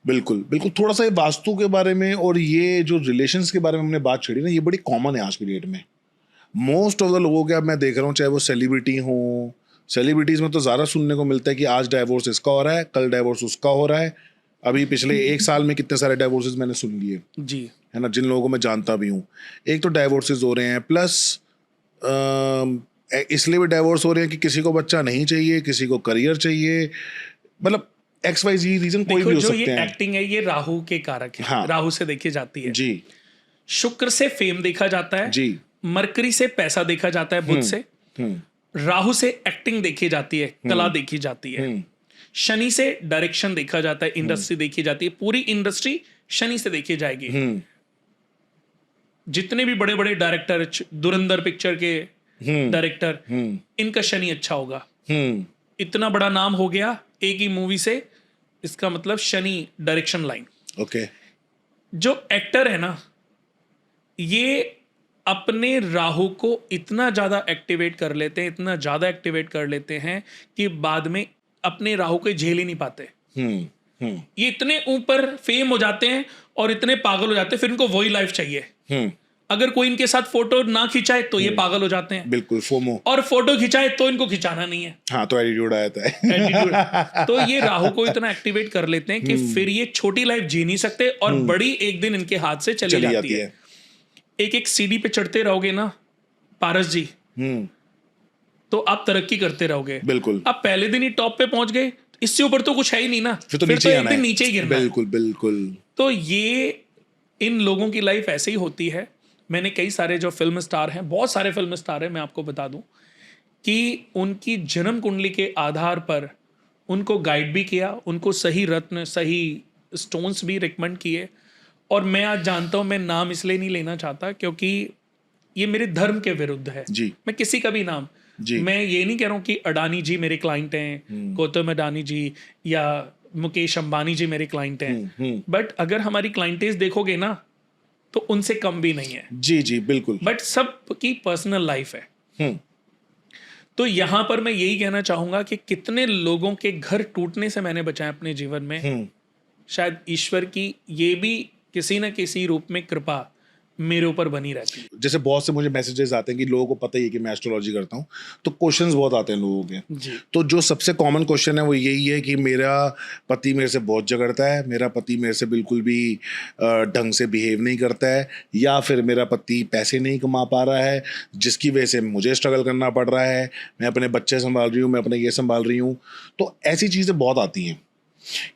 बिल्कुल बिल्कुल। थोड़ा सा ये वास्तु के बारे में और ये जो रिलेशंस के बारे में हमने बात छेड़ी ना, ये बड़ी कॉमन है आज की डेट में। मोस्ट ऑफ द लोगों के, अब मैं देख रहा हूँ, चाहे वो सेलिब्रिटी हो, सेलिब्रिटीज में तो ज़्यादा सुनने को मिलता है कि आज डाइवोर्स इसका हो रहा है, कल डाइवोर्स उसका हो रहा है। अभी पिछले एक साल में कितने सारे डाइवोर्सेस मैंने सुन लिए, जी, है ना, जिन लोगों को मैं जानता भी हूँ। एक तो डाइवोर्सेस हो रहे हैं, प्लस इसलिए भी डाइवोर्स हो रहे हैं कि किसी को बच्चा नहीं चाहिए, किसी को करियर चाहिए, मतलब XYZ रीजन कोई देखो भी हो जो ये सकते हैं। एक्टिंग है ये राहु के कारक है। हाँ। राहु से देखी जाती है। जी शुक्र से फेम देखा जाता है। जी। मरकरी से पैसा देखा जाता है, बुध से। हम्म राहु से एक्टिंग देखी जाती है, कला देखी जाती है। हम्म शनि से डायरेक्शन देखा जाता है, इंडस्ट्री देखी जाती है। पूरी इंडस्ट्री शनि से देखी जाएगी। हम्म जितने भी बड़े बड़े डायरेक्टर, धुरंधर पिक्चर के डायरेक्टर, हम्म इनका शनि अच्छा होगा। हम्म इतना बड़ा नाम हो गया एक ही मूवी से, इसका मतलब शनि डायरेक्शन लाइन। ओके। जो एक्टर है ना, ये अपने राहु को इतना ज्यादा एक्टिवेट कर लेते हैं, इतना ज्यादा एक्टिवेट कर लेते हैं कि बाद में अपने राहु को झेल ही नहीं पाते। ये इतने ऊपर फेम हो जाते हैं और इतने पागल हो जाते हैं, फिर इनको वही लाइफ चाहिए। अगर कोई इनके साथ फोटो ना खिंचाए तो ये पागल हो जाते हैं। बिल्कुल, फोमो। और फोटो खिंचाए तो इनको खिंचाना नहीं है। हाँ, तो एटीट्यूड आ जाता है। एटीट्यूड। तो ये राहु को इतना एक्टिवेट कर लेते हैं कि फिर ये छोटी लाइफ जी नहीं सकते और बड़ी एक दिन इनके हाथ से चली जाती है। एक एक सीढ़ी पे चढ़ते रहोगे ना पारस जी, तो आप तरक्की करते रहोगे। बिल्कुल। आप पहले दिन ही टॉप पे पहुंच गए, इससे ऊपर तो कुछ है ही नहीं ना, फिर तो एक दिन नीचे ही गिरना है। बिल्कुल बिल्कुल। तो ये इन लोगों की लाइफ ऐसे ही होती है। मैंने कई सारे जो फिल्म स्टार हैं, बहुत सारे फिल्म स्टार हैं, मैं आपको बता दूं कि उनकी जन्म कुंडली के आधार पर उनको गाइड भी किया, उनको सही रत्न, सही स्टोन्स भी रिकमेंड किए। और मैं आज जानता हूं, मैं नाम इसलिए नहीं लेना चाहता क्योंकि ये मेरे धर्म के विरुद्ध है। जी। मैं किसी का भी नाम, जी। मैं ये नहीं कह रहा हूं कि अडानी जी मेरे क्लाइंट हैं, गौतम अडानी जी या मुकेश अंबानी जी मेरे क्लाइंट हैं, बट अगर हमारी क्लाइंटेज देखोगे ना तो उनसे कम भी नहीं है। जी जी बिल्कुल। बट सबकी पर्सनल लाइफ है। तो यहां पर मैं यही कहना चाहूंगा कि कितने लोगों के घर टूटने से मैंने बचाया अपने जीवन में। शायद ईश्वर की ये भी किसी न किसी रूप में कृपा मेरे ऊपर बनी रहती है। जैसे बहुत से मुझे मैसेजेस आते हैं कि लोगों को पता ही है कि मैं एस्ट्रोलॉजी करता हूँ, तो क्वेश्चंस बहुत आते हैं लोगों के। जी। तो जो सबसे कॉमन क्वेश्चन है वो यही है कि मेरा पति मेरे से बहुत झगड़ता है, मेरा पति मेरे से बिल्कुल भी ढंग से बिहेव नहीं करता है, या फिर मेरा पति पैसे नहीं कमा पा रहा है जिसकी वजह से मुझे स्ट्रगल करना पड़ रहा है, मैं अपने बच्चे संभाल रही हूँ, मैं अपने ये संभाल रही हूँ। तो ऐसी चीज़ें बहुत आती हैं।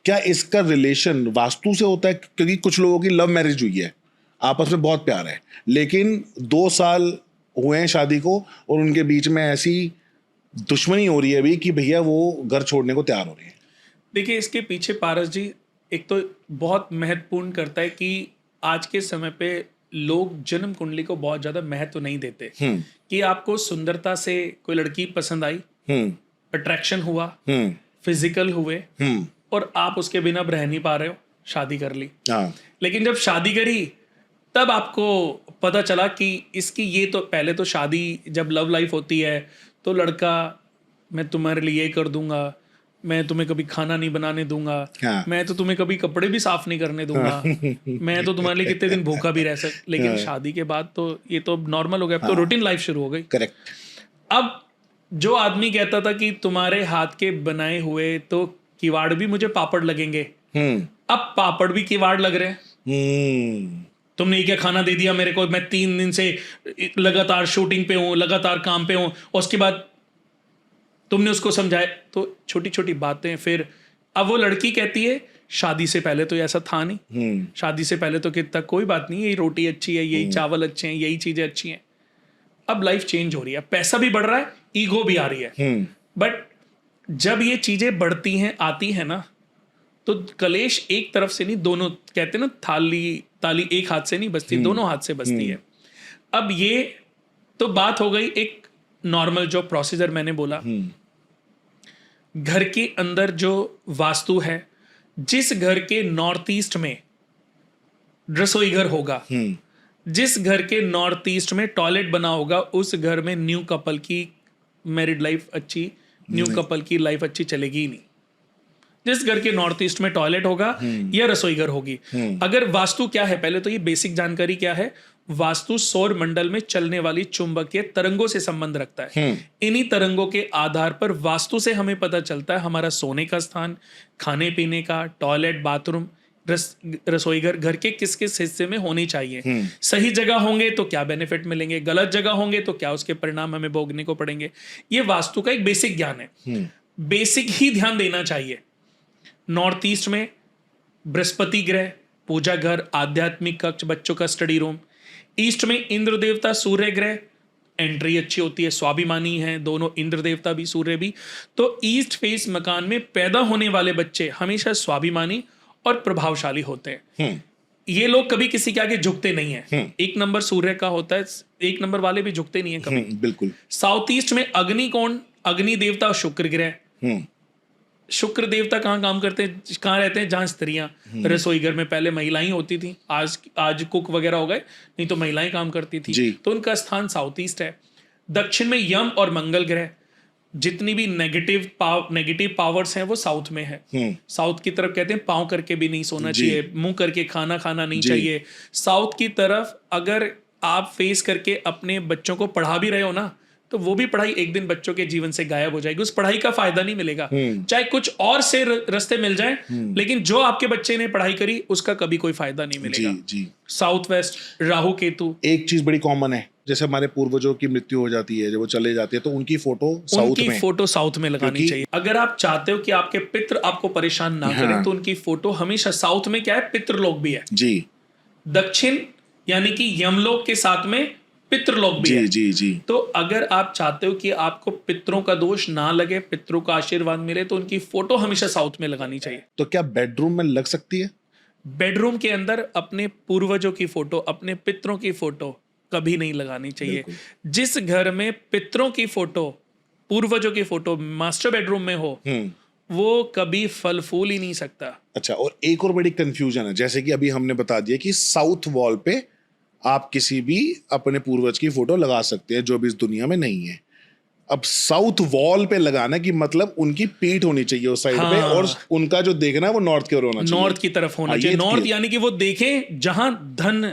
क्या इसका रिलेशन वास्तु से होता है? क्योंकि कुछ लोगों की लव मैरिज हुई है, आपस में बहुत प्यार है, लेकिन 2 साल हुए हैं शादी को और उनके बीच में ऐसी दुश्मनी हो रही है अभी कि भैया वो घर छोड़ने को तैयार हो रही है। देखिए, इसके पीछे पारस जी एक तो बहुत महत्वपूर्ण करता है कि आज के समय पे लोग जन्म कुंडली को बहुत ज्यादा महत्व नहीं देते। कि आपको सुंदरता से कोई लड़की पसंद आई, अट्रैक्शन हुआ, फिजिकल हुए, और आप उसके बिना अब रह नहीं पा रहे हो, शादी कर ली। लेकिन जब शादी करी तब आपको पता चला कि इसकी ये तो पहले तो शादी जब लव लाइफ होती है तो लड़का, मैं तुम्हारे लिए ये कर दूंगा, मैं तुम्हें कभी खाना नहीं बनाने दूंगा, मैं तो तुम्हें कभी कपड़े भी साफ नहीं करने दूंगा, मैं तो तुम्हारे लिए कितने दिन भूखा भी रह सकता। लेकिन शादी के बाद तो ये तो नॉर्मल हो गया, अब तो रूटीन लाइफ शुरू हो गई। करेक्ट। अब जो आदमी कहता था कि तुम्हारे हाथ के बनाए हुए तो किवाड़ भी मुझे पापड़ लगेंगे, अब पापड़ भी किवाड़ लग रहे हैं। तुमने ये क्या खाना दे दिया मेरे को, मैं 3 दिन से लगातार शूटिंग पे हूं, लगातार काम पे हूं, और उसके बाद तुमने उसको समझाया। तो छोटी छोटी बातें। फिर अब वो लड़की कहती है शादी से पहले तो ऐसा था नहीं, शादी से पहले तो कितना कोई बात नहीं, यही रोटी अच्छी है, यही चावल अच्छे हैं, यही चीजें अच्छी हैं। अब लाइफ चेंज हो रही है, पैसा भी बढ़ रहा है, ईगो भी आ रही है। बट जब ये चीजें बढ़ती हैं, आती है ना, तो कलेश एक तरफ से नहीं, दोनों कहते हैं ना, ताली एक हाथ से नहीं बजती, दोनों हाथ से बजती है। अब ये तो बात हो गई एक नॉर्मल जो प्रोसीजर मैंने बोला। घर के अंदर जो वास्तु है, जिस घर के नॉर्थ ईस्ट में रसोई घर होगा, जिस घर के नॉर्थ ईस्ट में टॉयलेट बना होगा, उस घर में न्यू कपल की मैरिड लाइफ अच्छी, न्यू कपल की लाइफ अच्छी चलेगी ही नहीं। जिस घर के नॉर्थ ईस्ट में टॉयलेट होगा या रसोई घर होगी। अगर वास्तु क्या है, पहले तो ये बेसिक जानकारी क्या है। वास्तु सौर मंडल में चलने वाली चुंबकीय तरंगों से संबंध रखता है। इन्हीं तरंगों के आधार पर वास्तु से हमें पता चलता है हमारा सोने का स्थान, खाने पीने का, टॉयलेट, बाथरूम, रसोई घर घर के किस किस हिस्से में होनी चाहिए। सही जगह होंगे तो क्या बेनिफिट मिलेंगे, गलत जगह होंगे तो क्या उसके परिणाम हमें भोगने को पड़ेंगे। ये वास्तु का एक बेसिक ज्ञान है। बेसिक ही ध्यान देना चाहिए। नॉर्थ ईस्ट में बृहस्पति ग्रह, पूजा घर, आध्यात्मिक कक्ष, बच्चों का स्टडी रूम। ईस्ट में इंद्र देवता, सूर्य ग्रह, एंट्री अच्छी होती है, स्वाभिमानी है दोनों, इंद्र देवता भी सूर्य भी। तो ईस्ट फेस मकान में पैदा होने वाले बच्चे हमेशा स्वाभिमानी और प्रभावशाली होते हैं। ये लोग कभी किसी के आगे झुकते नहीं है। एक नंबर सूर्य का होता है, एक नंबर वाले भी झुकते नहीं है कभी। बिल्कुल। साउथ ईस्ट में अग्नि कौन, अग्नि देवता और शुक्र ग्रह। शुक्र देवता कहाँ काम करते हैं, कहाँ रहते हैं, जहां स्त्रियां, रसोई घर में पहले महिलाएं होती थी, आज कुक वगैरह हो गए, नहीं तो महिलाएं काम करती थी, तो उनका स्थान साउथ ईस्ट है। दक्षिण में यम और मंगल ग्रह। जितनी भी नेगेटिव पावर्स हैं वो साउथ में है। साउथ की तरफ कहते हैं पांव करके भी नहीं सोना चाहिए, मुंह करके खाना खाना नहीं चाहिए। साउथ की तरफ अगर आप फेस करके अपने बच्चों को पढ़ा भी रहे हो ना, तो वो भी पढ़ाई एक दिन बच्चों के जीवन से गायब हो जाएगी। उस पढ़ाई का फायदा नहीं मिलेगा, चाहे कुछ और से रास्ते मिल जाए, लेकिन जो आपके बच्चे ने पढ़ाई करी उसका कभी कोई फायदा नहीं मिलेगा। जी। South west, Rahu Ketu. एक चीज बड़ी कॉमन है, जैसे हमारे पूर्वजों की मृत्यु हो जाती है, जब वो चले जाते हैं तो उनकी फोटो साउथ में लगानी चाहिए। अगर आप चाहते हो कि आपके पितृ आपको परेशान ना करें, तो उनकी फोटो हमेशा साउथ में क्या है, पितृलोक भी है जी। दक्षिण यानी कि यमलोक के साथ में पितृलोक भी है। जी। तो अगर आप चाहते हो कि आपको पितरों का दोष ना लगे, पितरों का आशीर्वाद मिले, तो उनकी फोटो हमेशा साउथ में लगानी चाहिए। तो क्या बेडरूम में लग सकती है? बेडरूम के अंदर अपने पूर्वजों की फोटो, अपने पितरों की फोटो कभी नहीं लगानी चाहिए। जिस घर में पितरों की फोटो, पूर्वजों की फोटो मास्टर बेडरूम में हो, वो कभी फल फूल ही नहीं सकता। अच्छा, और एक और बड़ी कंफ्यूजन है, जैसे कि अभी हमने बता दिया कि साउथ वॉल पे आप किसी भी अपने पूर्वज की फोटो लगा सकते हैं जो भी इस दुनिया में नहीं है। अब साउथ वॉल पे लगाना की मतलब उनकी पीठ होनी चाहिए उस साइड पे, और उनका जो देखना है वो नॉर्थ की ओर होना चाहिए, नॉर्थ की तरफ होना चाहिए। नॉर्थ यानी कि वो देखें जहां धन,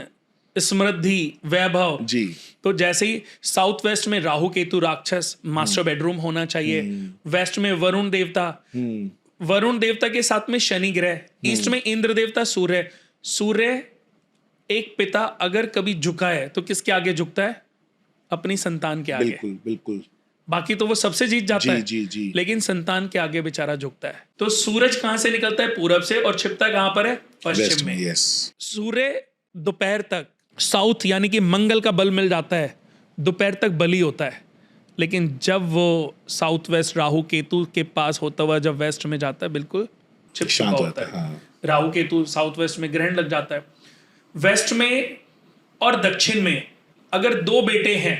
समृद्धि, वैभव जी। तो जैसे ही साउथ वेस्ट में राहु केतु राक्षस मास्टर बेडरूम होना चाहिए। वेस्ट में वरुण देवता, वरुण देवता के साथ में शनि ग्रह। ईस्ट में इंद्र देवता, सूर्य एक पिता अगर कभी झुका है तो किसके आगे झुकता है, अपनी संतान के आगे। बिल्कुल। बाकी तो वो सबसे जीत जाता है, जी। लेकिन संतान के आगे बेचारा झुकता है। तो सूरज कहां से निकलता है, पूरब से, और छिपता कहां पर है, पश्चिम में। सूर्य दोपहर तक साउथ यानी कि मंगल का बल मिल जाता है, दोपहर तक बली होता है, लेकिन जब वो साउथ वेस्ट राहु केतु के पास होता हुआ जब वेस्ट में जाता है, बिल्कुल छिप चुका होता है। राहु केतु साउथ वेस्ट में ग्रहण लग जाता है। वेस्ट में और दक्षिण में अगर दो बेटे हैं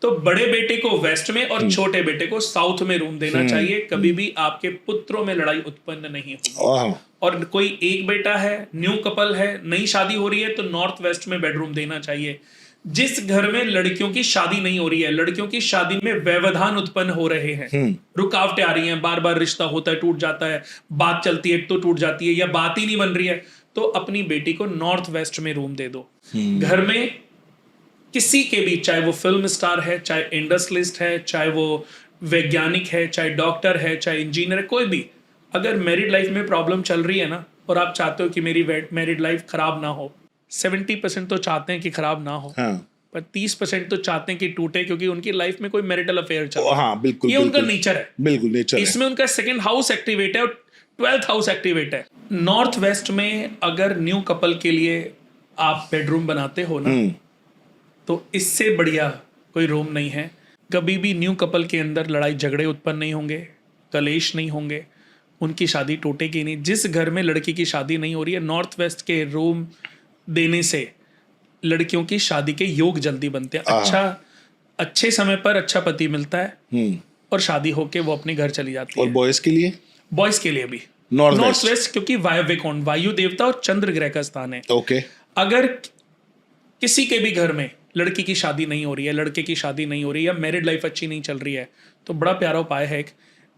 तो बड़े बेटे को वेस्ट में और छोटे बेटे को साउथ में रूम देना चाहिए। कभी भी आपके पुत्रों में लड़ाई उत्पन्न नहीं होगी। और कोई एक बेटा है, न्यू कपल है, नई शादी हो रही है, तो नॉर्थ वेस्ट में बेडरूम देना चाहिए। जिस घर में लड़कियों की शादी नहीं हो रही है, लड़कियों की शादी में व्यवधान उत्पन्न हो रहे हैं, रुकावटें आ रही हैं, बार बार रिश्ता होता है, टूट जाता है, बात चलती है तो टूट जाती है, या बात ही नहीं बन रही है, तो अपनी बेटी को नॉर्थ वेस्ट में रूम दे दो। घर में किसी के भी, चाहे वो फिल्म स्टार है, चाहे इंडस्ट्रियलिस्ट है, चाहे वो वैज्ञानिक है, चाहे डॉक्टर है, चाहे इंजीनियर है, कोई भी, अगर मैरिड लाइफ में प्रॉब्लम चल रही है ना, और आप चाहते हो कि मेरी मैरिड लाइफ खराब ना हो, 70% तो चाहते हैं कि खराब ना हो, पर 30% तो चाहते हैं कि टूटे, क्योंकि उनकी लाइफ में कोई मैरिटल अफेयर चल रहा है। बिल्कुल, ये उनका नेचर है। बिल्कुल नेचर है। इसमें उनका सेकंड हाउस एक्टिवेट है और 12th हाउस एक्टिवेट है। नॉर्थ वेस्ट में अगर न्यू कपल के लिए आप बेडरूम बनाते हो ना, तो इससे बढ़िया कोई रूम नहीं है। कभी भी न्यू कपल के अंदर लड़ाई झगड़े उत्पन्न नहीं होंगे, कलेश नहीं होंगे, उनकी शादी टूटेगी नहीं। जिस घर में लड़की की शादी नहीं हो रही है, नॉर्थ वेस्ट के रूम देने से लड़कियों की शादी के योग जल्दी बनते हैं। अच्छे समय पर अच्छा पति मिलता है और शादी होके वो अपने घर चली जाती है। और बॉयज के लिए? बॉयज के लिए भी नॉर्थ वेस्ट, क्योंकि वायु देवता और चंद्र ग्रह का स्थान है। अगर किसी के भी घर में लड़की की शादी नहीं हो रही है, लड़के की शादी नहीं हो रही है, या मैरिड लाइफ अच्छी नहीं चल रही है, तो बड़ा प्यारा उपाय है एक,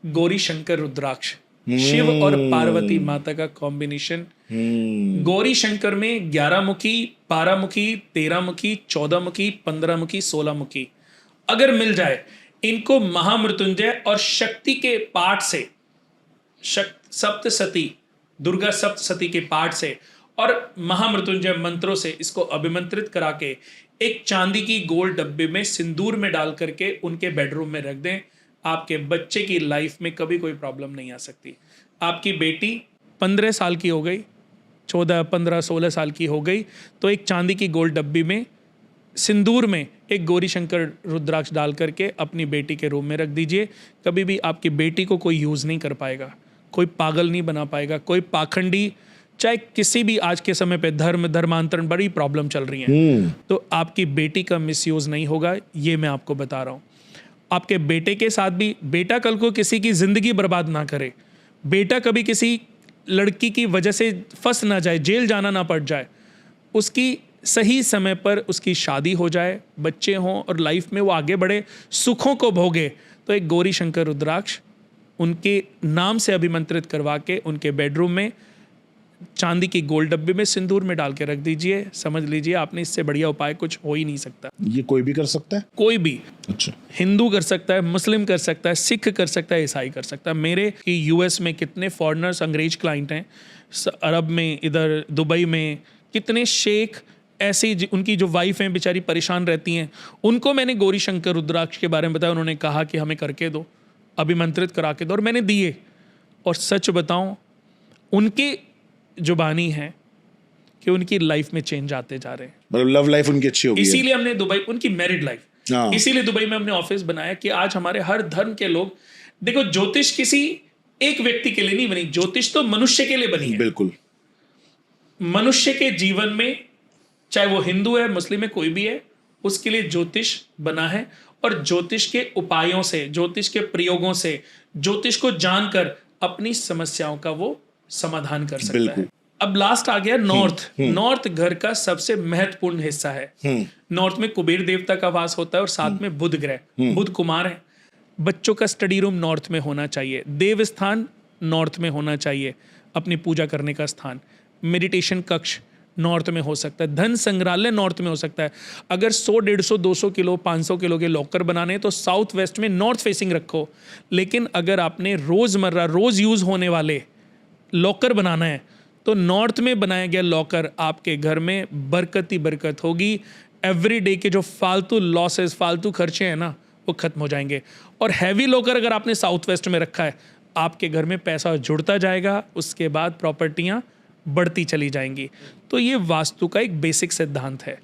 गौरी शंकर रुद्राक्ष शिव और पार्वती माता का कॉम्बिनेशन। गौरी शंकर में 11 मुखी, 12 मुखी, 13 मुखी, 14 मुखी, 15 मुखी, 16 मुखी अगर मिल जाए, इनको महामृत्युंजय और शक्ति के पाठ से, सप्तसती, दुर्गा सप्तसती के पाठ से और महामृत्युंजय मंत्रों से इसको अभिमंत्रित करा के एक चांदी की गोल डब्बे में सिंदूर में डाल करके उनके बेडरूम में रख दें, आपके बच्चे की लाइफ में कभी कोई प्रॉब्लम नहीं आ सकती। आपकी बेटी 15 साल की हो गई, 14, 15, 16 साल की हो गई, तो एक चांदी की गोल डब्बी में सिंदूर में एक गौरी शंकर रुद्राक्ष डाल करके अपनी बेटी के रूम में रख दीजिए। कभी भी आपकी बेटी को कोई यूज़ नहीं कर पाएगा, कोई पागल नहीं बना पाएगा, कोई पाखंडी, चाहे किसी भी आज के समय पे धर्मांतरण बड़ी प्रॉब्लम चल रही है, तो आपकी बेटी का मिसयूज़ नहीं होगा, ये मैं आपको बता रहा हूँ। आपके बेटे के साथ भी, बेटा कल को किसी की ज़िंदगी बर्बाद ना करे, बेटा कभी किसी लड़की की वजह से फंस ना जाए, जेल जाना ना पड़ जाए, उसकी सही समय पर उसकी शादी हो जाए, बच्चे हों और लाइफ में वो आगे बढ़े, सुखों को भोगे, तो एक गौरी शंकर रुद्राक्ष उनके नाम से अभिमंत्रित करवा के उनके बेडरूम में चांदी की गोल डब्बे में सिंदूर में डाल के रख दीजिए। समझ लीजिए आपने, इससे बढ़िया उपाय कुछ हो ही नहीं सकता। ये कोई भी कर सकता है? कोई भी। अच्छा। हिंदू कर सकता है, मुस्लिम कर सकता है, सिख कर सकता है, ईसाई कर सकता है। मेरे कि यूएस में कितने फॉरेनर्स अंग्रेज क्लाइंट हैं, अरब में, इधर दुबई में कितने शेख ऐसी उनकी जो वाइफ हैं बेचारी परेशान रहती हैं, उनको मैंने गौरी शंकर रुद्राक्ष के बारे में बताया। उन्होंने कहा कि हमें करके दो, अभिमंत्रित करा के दो, और मैंने दिए। और सच बताऊं, उनकी जुबानी है कि उनकी लाइफ में चेंज आते जा रहे हैं, मतलब लव लाइफ उनकी अच्छी हो गई है। इसीलिए हमने दुबई, उनकी मैरिड लाइफ, हाँ। इसीलिए दुबई में हमने ऑफिस बनाया कि आज हमारे हर धर्म के लोग, देखो ज्योतिष किसी एक व्यक्ति के लिए नहीं बनी, ज्योतिष तो मनुष्य के लिए बनी है। बिल्कुल। मनुष्य के जीवन में, चाहे वो हिंदू है, मुस्लिम है, कोई भी है, उसके लिए ज्योतिष बना है। और ज्योतिष के उपायों से, ज्योतिष के प्रयोगों से, ज्योतिष को जानकर अपनी समस्याओं का वो समाधान कर सकता है। अब लास्ट आ गया नॉर्थ। नॉर्थ घर का सबसे महत्वपूर्ण हिस्सा है। नॉर्थ में कुबेर देवता का वास होता है और साथ में बुध ग्रह, बुध कुमार है। बच्चों का स्टडी रूम नॉर्थ में होना चाहिए, देव स्थान नॉर्थ में होना चाहिए, अपनी पूजा करने का स्थान, मेडिटेशन कक्ष नॉर्थ में हो सकता है, धन संग्रहालय नॉर्थ में हो सकता है। अगर 100, 150, 200 किलो, 500 किलो के लॉकर बनाने हैं तो साउथ वेस्ट में नॉर्थ फेसिंग रखो। लेकिन अगर आपने रोज़मर्रा रोज़ यूज़ होने वाले लॉकर बनाना है तो नॉर्थ में बनाया गया लॉकर आपके घर में बरकत ही बरकत होगी। एवरीडे के जो फालतू लॉसेस, फालतू खर्चे हैं ना, वो खत्म हो जाएंगे। और हैवी लॉकर अगर आपने साउथ वेस्ट में रखा है, आपके घर में पैसा जुड़ता जाएगा, उसके बाद प्रॉपर्टियां बढ़ती चली जाएंगी। तो ये वास्तु का एक बेसिक सिद्धांत है।